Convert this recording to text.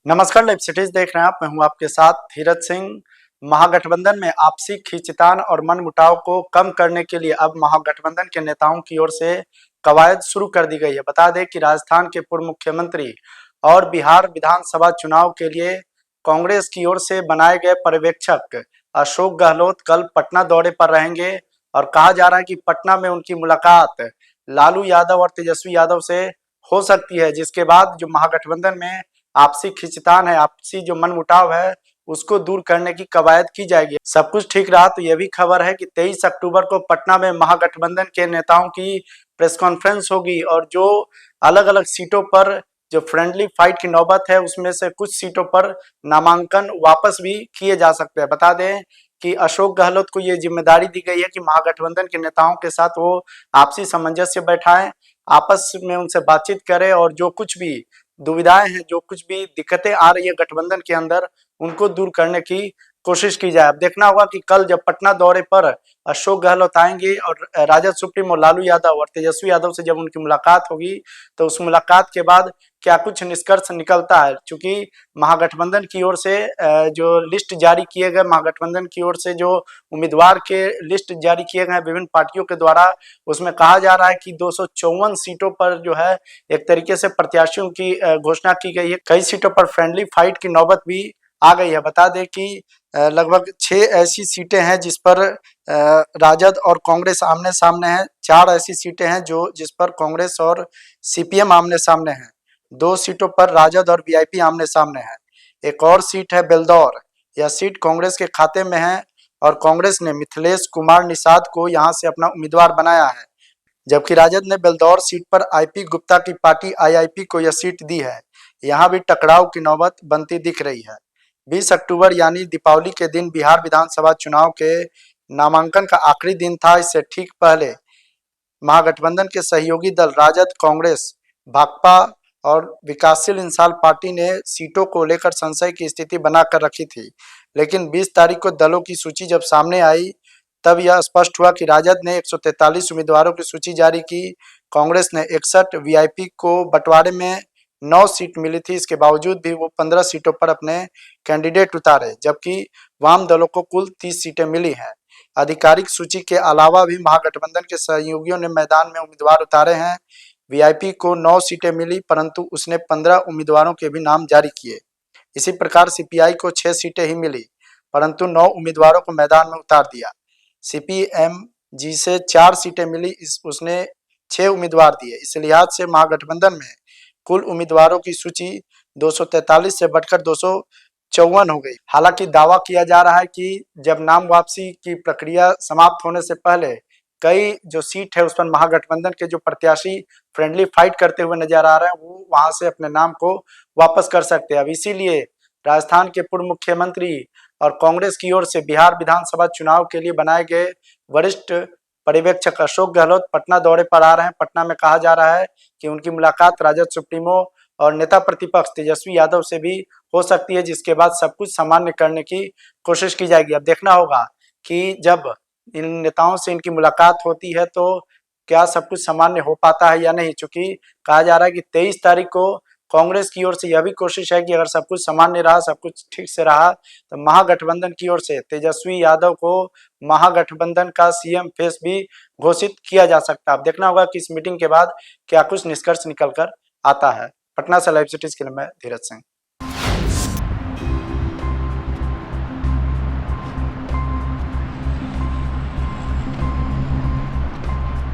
नमस्कार, live cities देख रहे हैं आप। मैं हूं आपके साथ धीरज सिंह। महागठबंधन में आपसी खींचतान और मनमुटाव को कम करने के लिए अब महागठबंधन के नेताओं की ओर से कवायद शुरू कर दी गई है। बता दें कि राजस्थान के पूर्व मुख्यमंत्री और बिहार विधानसभा चुनाव के लिए कांग्रेस की ओर से बनाए गए पर्यवेक्षक अशोक गहलोत कल पटना दौरे पर रहेंगे और कहा जा रहा है कि पटना में उनकी मुलाकात लालू यादव और तेजस्वी यादव से हो सकती है, जिसके बाद जो महागठबंधन में आपसी खींचतान है, आपसी जो मनमुटाव है, उसको दूर करने की कवायद की जाएगी। सब कुछ ठीक रहा तो यह भी खबर है कि 23 अक्टूबर को पटना में महागठबंधन के नेताओं की प्रेस कॉन्फ्रेंस होगी और जो अलग अलग सीटों पर जो फ्रेंडली फाइट की नौबत है, उसमें से कुछ सीटों पर नामांकन वापस भी किए जा सकते हैं। बता दें कि अशोक गहलोत को ये जिम्मेदारी दी गई है कि महागठबंधन के नेताओं के साथ वो आपसी सामंजस्य बैठाएं, आपस में उनसे बातचीत करें और जो कुछ भी दुविधाएं हैं, जो कुछ भी दिक्कतें आ रही है गठबंधन के अंदर, उनको दूर करने की कोशिश की जाए। अब देखना होगा कि कल जब पटना दौरे पर अशोक गहलोत आएंगे और राजद सुप्रीमो लालू यादव और तेजस्वी यादव से जब उनकी मुलाकात होगी, तो उस मुलाकात के बाद क्या कुछ निष्कर्ष निकलता है। चूंकि महागठबंधन की ओर से जो लिस्ट जारी किए गए, महागठबंधन की ओर से जो उम्मीदवार के लिस्ट जारी किए गए विभिन्न पार्टियों के द्वारा, उसमें कहा जा रहा है कि 254 सीटों पर जो है एक तरीके से प्रत्याशियों की घोषणा की गई है। कई सीटों पर फ्रेंडली फाइट की नौबत भी आ गई है। बता दें कि लगभग 6 ऐसी सीटें हैं जिस पर राजद और कांग्रेस आमने सामने हैं। 4 ऐसी सीटें हैं जिस पर कांग्रेस और सीपीएम आमने सामने हैं। 2 सीटों पर राजद और वीआईपी आमने सामने हैं। एक और सीट है बेलदौर, यह सीट कांग्रेस के खाते में है और कांग्रेस ने मिथिलेश कुमार निषाद को यहां से अपना उम्मीदवार बनाया है, जबकि राजद ने बेलदौर सीट पर आईपी गुप्ता की पार्टी आईआईपी को यह सीट दी है। यहां भी टकराव की नौबत बनती दिख रही है। 20 अक्टूबर यानी दीपावली के दिन बिहार विधानसभा चुनाव के नामांकन का आखिरी दिन था। इससे ठीक पहले महागठबंधन के सहयोगी दल राजद, कांग्रेस, भाकपा और विकासशील इंसान पार्टी ने सीटों को लेकर संशय की स्थिति बनाकर रखी थी, लेकिन 20 तारीख को दलों की सूची जब सामने आई, तब यह स्पष्ट हुआ कि राजद ने 143 उम्मीदवारों की सूची जारी की, कांग्रेस ने 61, वीआईपी को बंटवारे में 9 सीट मिली थी। इसके बावजूद भी वो 15 सीटों पर अपने कैंडिडेट उतारे, जबकि वाम दलों को कुल 30 सीटें मिली हैं। आधिकारिक सूची के अलावा भी महागठबंधन के सहयोगियों ने मैदान में उम्मीदवार उतारे हैं। वीआईपी को 9 सीटें मिली, परंतु उसने 15 उम्मीदवारों के भी नाम जारी किए। इसी प्रकार सीपीआई को 6 सीटें ही मिली, परंतु 9 उम्मीदवारों को मैदान में उतार दिया। सीपीएम जी से 4 सीटें मिली, उसने 6 उम्मीदवार दिए। इस लिहाज से महागठबंधन में कुल उम्मीदवारों की सूची 243 से बढ़कर 254 हो गई। हालांकि दावा किया जा रहा है कि जब नाम वापसी की प्रक्रिया समाप्त होने से पहले कई जो सीट है उस पर महागठबंधन के जो प्रत्याशी फ्रेंडली फाइट करते हुए नजर आ रहे हैं, वो वहां से अपने नाम को वापस कर सकते हैं। अब इसीलिए राजस्थान के पूर्व मुख्यमंत्री और कांग्रेस की ओर से बिहार विधानसभा चुनाव के लिए बनाए गए वरिष्ठ पर्यवेक्षक अशोक गहलोत पटना दौरे पर आ रहे हैं। पटना में कहा जा रहा है कि उनकी मुलाकात राजद सुप्रीमो और नेता प्रतिपक्ष तेजस्वी यादव से भी हो सकती है, जिसके बाद सब कुछ सामान्य करने की कोशिश की जाएगी। अब देखना होगा कि जब इन नेताओं से इनकी मुलाकात होती है तो क्या सब कुछ सामान्य हो पाता है या नहीं। चूंकि कहा जा रहा है कि 23 तारीख को कांग्रेस की ओर से यह भी कोशिश है कि अगर सब कुछ सामान्य रहा, सब कुछ ठीक से रहा, तो महागठबंधन की ओर से तेजस्वी यादव को महागठबंधन का सीएम फेस भी घोषित किया जा सकता है। अब देखना होगा कि इस मीटिंग के बाद क्या कुछ निष्कर्ष निकल कर आता है। पटना से लाइव सिटीज के लिए मैं धीरज सिंह।